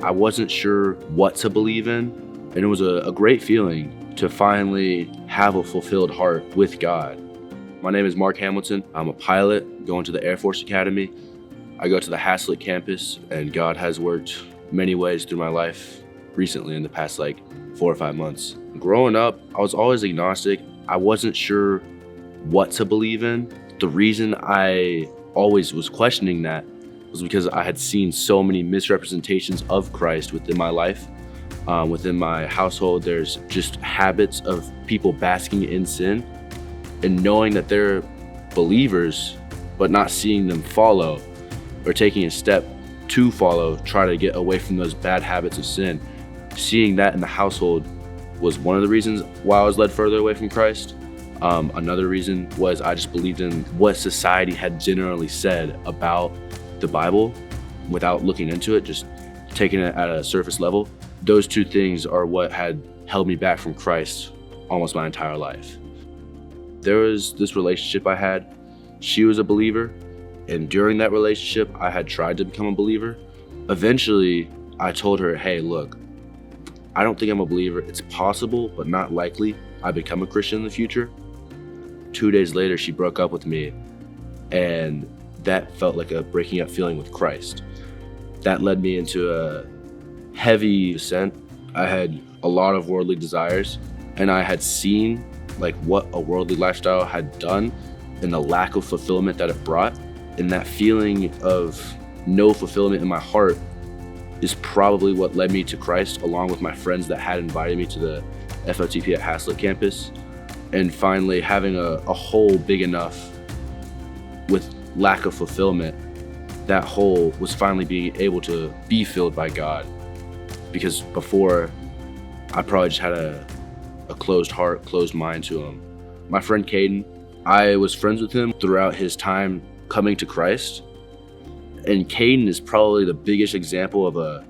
I wasn't sure what to believe in, and it was a great feeling to finally have a fulfilled heart with God. My name is Mark Hamilton. I'm a pilot going to the Air Force Academy. I go to the Haslett campus, and God has worked many ways through my life recently in the past 4 or 5 months. Growing up, I was always agnostic. I wasn't sure what to believe in. The reason I always was questioning that was because I had seen so many misrepresentations of Christ within my life. Within my household, there's just habits of people basking in sin and knowing that they're believers, but not seeing them follow or taking a step to follow, try to get away from those bad habits of sin. Seeing that in the household was one of the reasons why I was led further away from Christ. Another reason was I just believed in what society had generally said about the Bible without looking into it, just taking it at a surface level. Those two things are what had held me back from Christ almost my entire life. There was this relationship I had. She was a believer, and during that relationship, I had tried to become a believer. Eventually, I told her, hey, look, I don't think I'm a believer. It's possible, but not likely I become a Christian in the future. 2 days later, she broke up with me, and that felt like a breaking up feeling with Christ. That led me into a heavy descent. I had a lot of worldly desires, and I had seen what a worldly lifestyle had done and the lack of fulfillment that it brought. And that feeling of no fulfillment in my heart is probably what led me to Christ, along with my friends that had invited me to the FOTP at Haslett campus. And finally having a hole big enough with lack of fulfillment, that hole was finally being able to be filled by God. Because before, I probably just had a closed heart, closed mind to him. My friend Caden, I was friends with him throughout his time coming to Christ. And Caden is probably the biggest example of a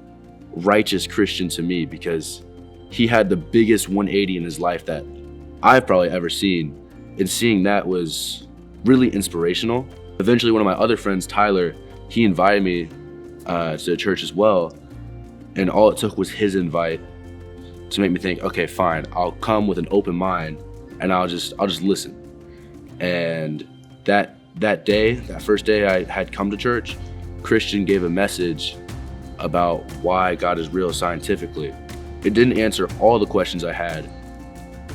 righteous Christian to me, because he had the biggest 180 in his life that I've probably ever seen. And seeing that was really inspirational. Eventually, one of my other friends, Tyler, he invited me to church as well. And all it took was his invite to make me think, okay, fine, I'll come with an open mind and I'll just listen. And that first day I had come to church, Christian gave a message about why God is real scientifically. It didn't answer all the questions I had,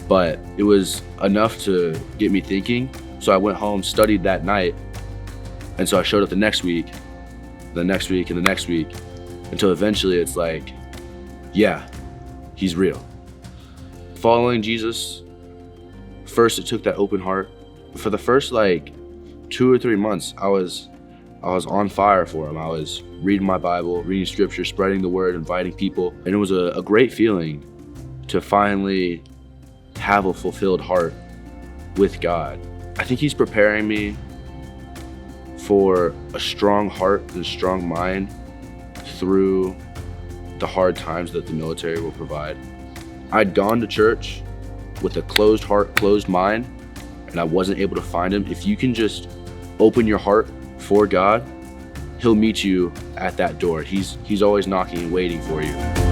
but it was enough to get me thinking. So I went home, studied that night, and so I showed up the next week, and the next week, until eventually it's yeah, he's real. Following Jesus, first it took that open heart. For the first 2 or 3 months, I was on fire for him. I was reading my Bible, reading scripture, spreading the word, inviting people. And it was a great feeling to finally have a fulfilled heart with God. I think he's preparing me for a strong heart and a strong mind through the hard times that the military will provide. I'd gone to church with a closed heart, closed mind, and I wasn't able to find him. If you can just open your heart for God, he'll meet you at that door. He's always knocking and waiting for you.